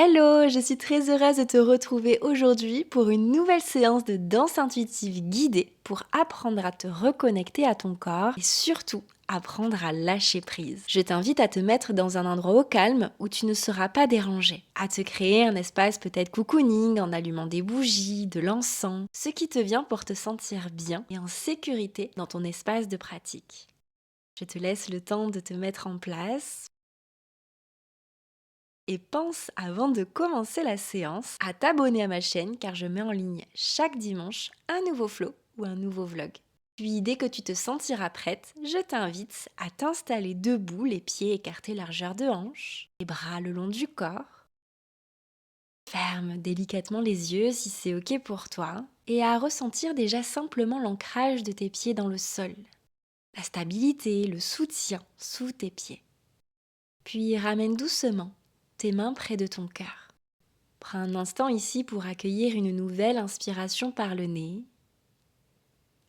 Hello, je suis très heureuse de te retrouver aujourd'hui pour une nouvelle séance de danse intuitive guidée pour apprendre à te reconnecter à ton corps et surtout apprendre à lâcher prise. Je t'invite à te mettre dans un endroit au calme où tu ne seras pas dérangé, à te créer un espace peut-être cocooning en allumant des bougies, de l'encens, ce qui te vient pour te sentir bien et en sécurité dans ton espace de pratique. Je te laisse le temps de te mettre en place. Et pense, avant de commencer la séance, à t'abonner à ma chaîne car je mets en ligne chaque dimanche un nouveau flow ou un nouveau vlog. Puis dès que tu te sentiras prête, je t'invite à t'installer debout, les pieds écartés largeur de hanche, les bras le long du corps. Ferme délicatement les yeux si c'est ok pour toi et à ressentir déjà simplement l'ancrage de tes pieds dans le sol, la stabilité, le soutien sous tes pieds. Puis ramène doucement tes mains près de ton cœur. Prends un instant ici pour accueillir une nouvelle inspiration par le nez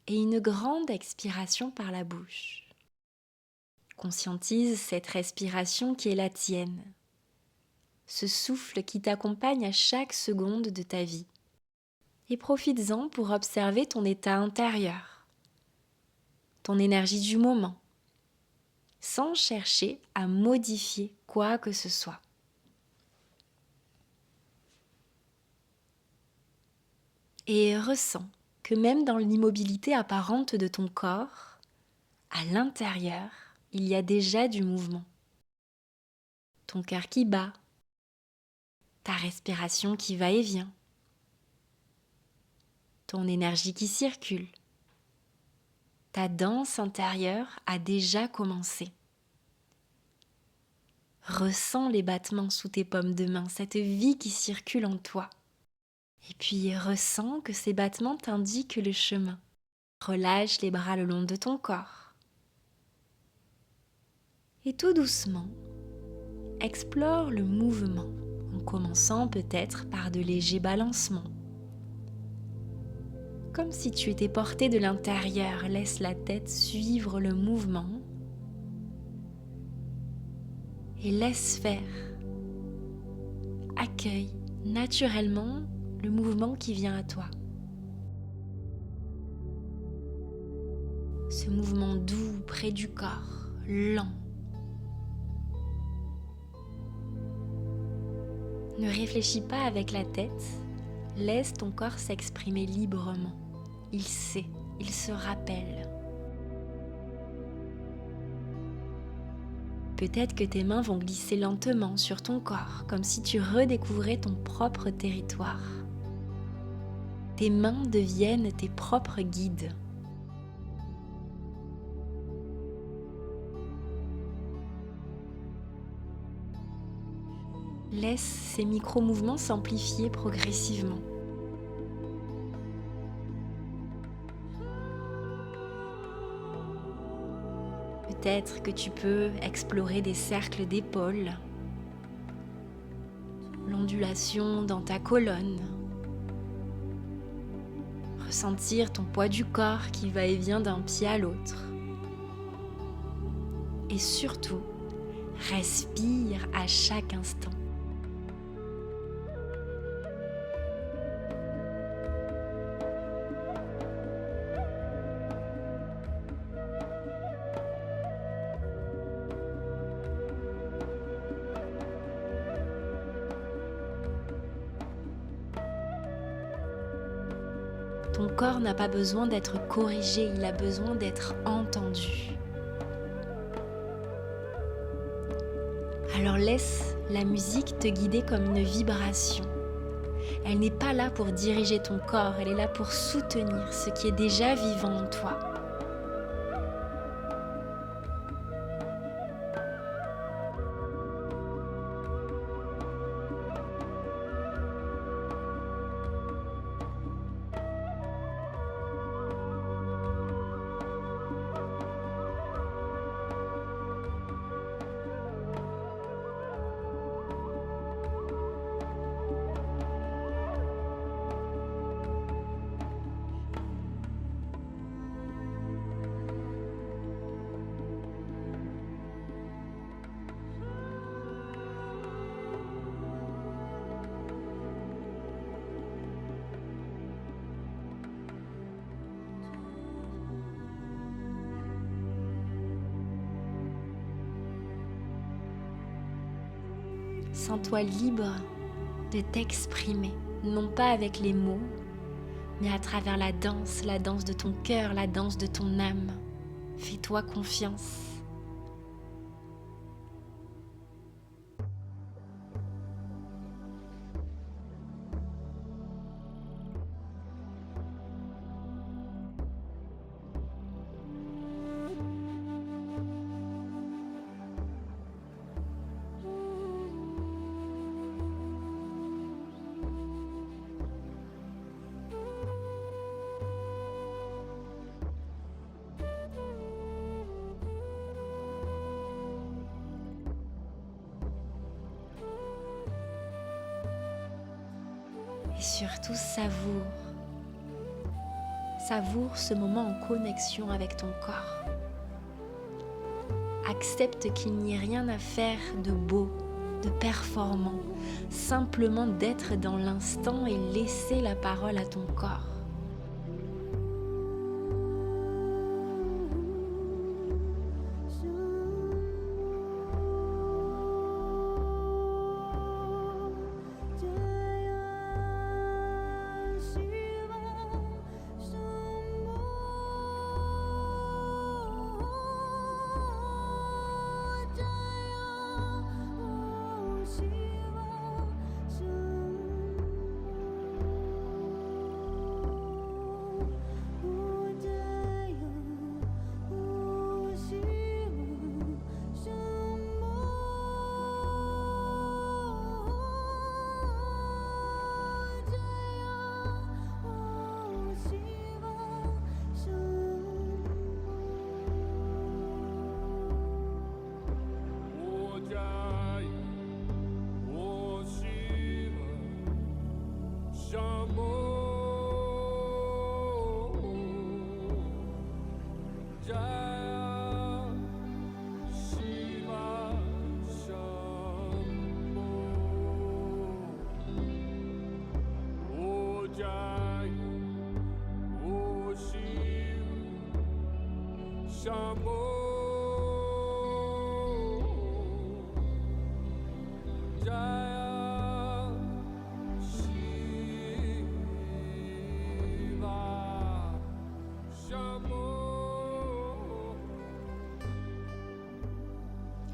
et une grande expiration par la bouche. Conscientise cette respiration qui est la tienne, ce souffle qui t'accompagne à chaque seconde de ta vie. Et profites-en pour observer ton état intérieur, ton énergie du moment, sans chercher à modifier quoi que ce soit. Et ressens que même dans l'immobilité apparente de ton corps, à l'intérieur, il y a déjà du mouvement. Ton cœur qui bat, ta respiration qui va et vient, ton énergie qui circule. Ta danse intérieure a déjà commencé. Ressens les battements sous tes paumes de main, cette vie qui circule en toi. Et puis ressens que ces battements t'indiquent le chemin. Relâche les bras le long de ton corps. Et tout doucement, explore le mouvement, en commençant peut-être par de légers balancements. Comme si tu étais porté de l'intérieur, laisse la tête suivre le mouvement et laisse faire. Accueille naturellement le mouvement qui vient à toi. Ce mouvement doux près du corps, lent. Ne réfléchis pas avec la tête, laisse ton corps s'exprimer librement. Il sait, il se rappelle. Peut-être que tes mains vont glisser lentement sur ton corps, comme si tu redécouvrais ton propre territoire. Tes mains deviennent tes propres guides. Laisse ces micro-mouvements s'amplifier progressivement. Peut-être que tu peux explorer des cercles d'épaules, l'ondulation dans ta colonne, ressentir ton poids du corps qui va et vient d'un pied à l'autre. Et surtout, respire à chaque instant. Ton corps n'a pas besoin d'être corrigé, il a besoin d'être entendu. Alors laisse la musique te guider comme une vibration. Elle n'est pas là pour diriger ton corps, elle est là pour soutenir ce qui est déjà vivant en toi. Sens-toi libre de t'exprimer, non pas avec les mots, mais à travers la danse de ton cœur, la danse de ton âme. Fais-toi confiance. Et surtout savoure. Savoure ce moment en connexion avec ton corps. Accepte qu'il n'y ait rien à faire de beau, de performant, simplement d'être dans l'instant et laisser la parole à ton corps.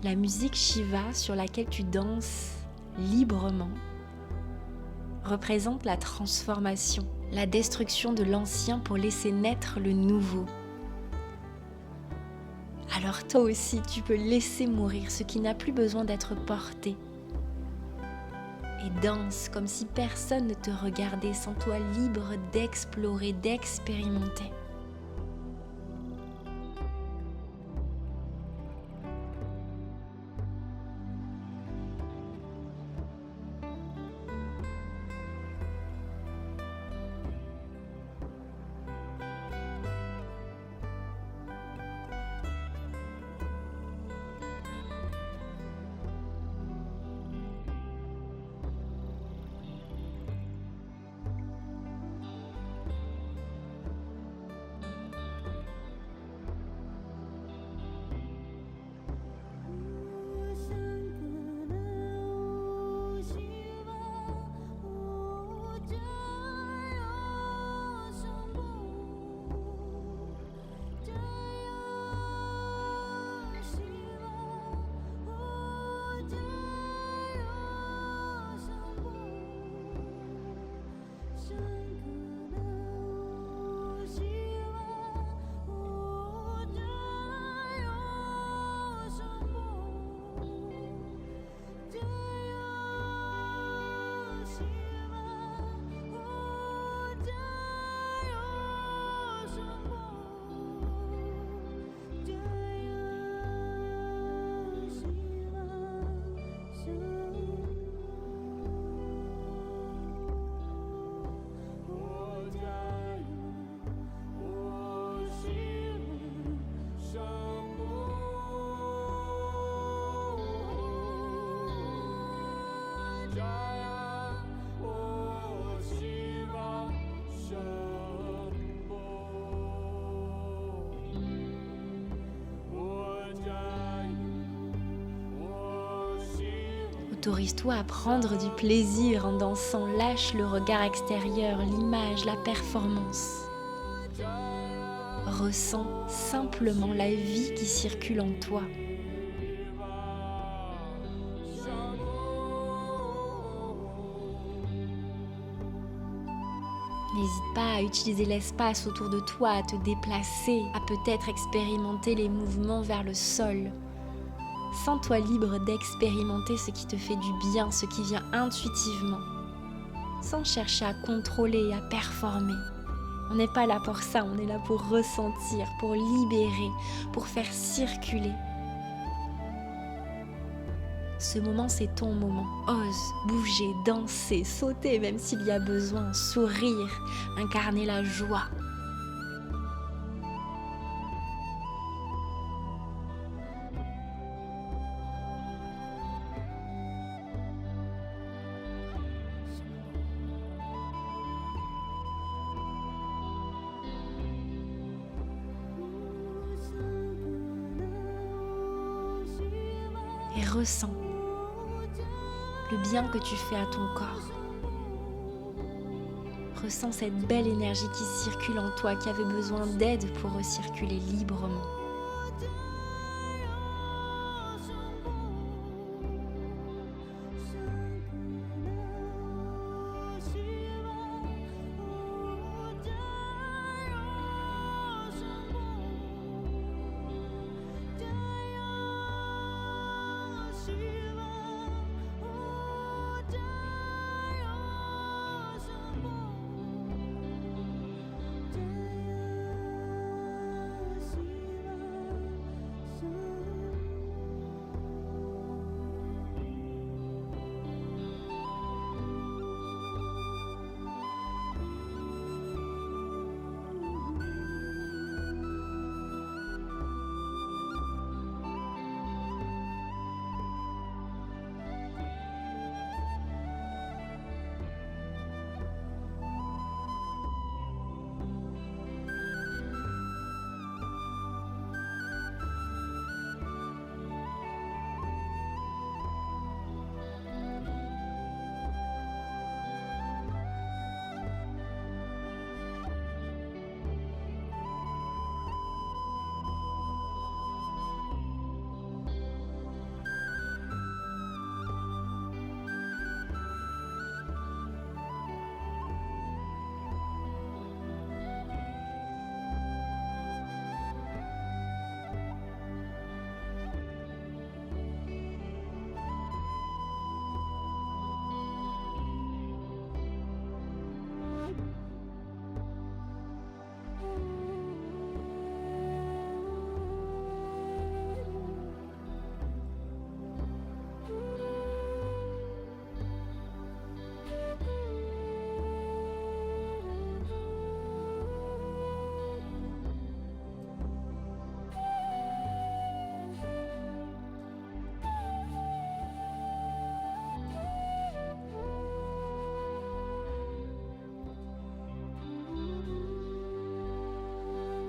La musique Shiva sur laquelle tu danses librement représente la transformation, la destruction de l'ancien pour laisser naître le nouveau. Alors toi aussi, tu peux laisser mourir ce qui n'a plus besoin d'être porté. Et danse comme si personne ne te regardait, sens-toi libre d'explorer, d'expérimenter. Autorise-toi à prendre du plaisir en dansant, lâche le regard extérieur, l'image, la performance. Ressens simplement la vie qui circule en toi. N'hésite pas à utiliser l'espace autour de toi, à te déplacer, à peut-être expérimenter les mouvements vers le sol. Sens-toi libre d'expérimenter ce qui te fait du bien, ce qui vient intuitivement, sans chercher à contrôler et à performer. On n'est pas là pour ça, on est là pour ressentir, pour libérer, pour faire circuler. Ce moment, c'est ton moment. Ose bouger, danser, sauter, même s'il y a besoin, sourire, incarner la joie. Et ressens le bien que tu fais à ton corps. Ressens cette belle énergie qui circule en toi, qui avait besoin d'aide pour recirculer librement.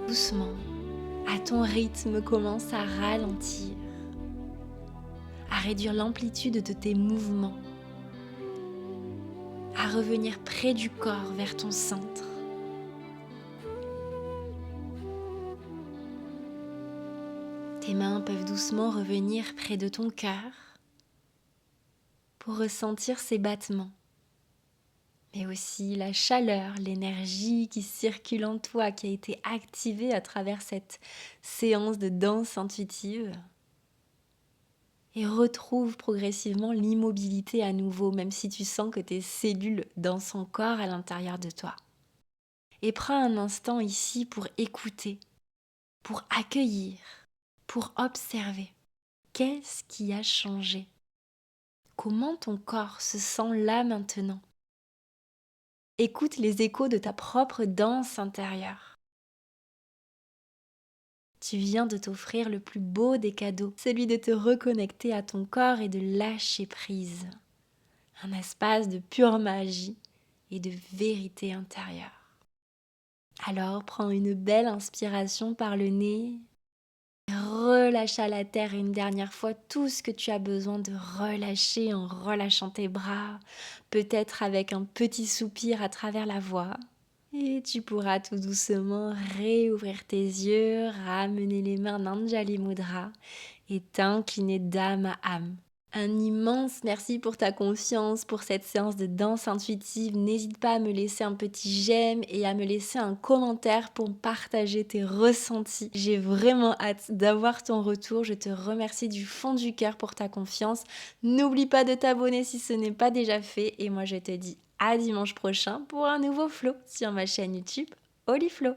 Doucement, à ton rythme, commence à ralentir, à réduire l'amplitude de tes mouvements, à revenir près du corps, vers ton centre. Tes mains peuvent doucement revenir près de ton cœur pour ressentir ses battements, mais aussi la chaleur, l'énergie qui circule en toi, qui a été activée à travers cette séance de danse intuitive. Et retrouve progressivement l'immobilité à nouveau, même si tu sens que tes cellules dansent encore à l'intérieur de toi. Et prends un instant ici pour écouter, pour accueillir, pour observer. Qu'est-ce qui a changé? Comment ton corps se sent là maintenant? Écoute les échos de ta propre danse intérieure. Tu viens de t'offrir le plus beau des cadeaux, celui de te reconnecter à ton corps et de lâcher prise. Un espace de pure magie et de vérité intérieure. Alors prends une belle inspiration par le nez Relâche à la terre une dernière fois tout ce que tu as besoin de relâcher en relâchant tes bras, peut-être avec un petit soupir à travers la voix. Et tu pourras tout doucement réouvrir tes yeux, ramener les mains d'Anjali Mudra et t'incliner d'âme à âme. Un immense merci pour ta confiance, pour cette séance de danse intuitive. N'hésite pas à me laisser un petit j'aime et à me laisser un commentaire pour partager tes ressentis. J'ai vraiment hâte d'avoir ton retour. Je te remercie du fond du cœur pour ta confiance. N'oublie pas de t'abonner si ce n'est pas déjà fait. Et moi, je te dis à dimanche prochain pour un nouveau flow sur ma chaîne YouTube Oliflow.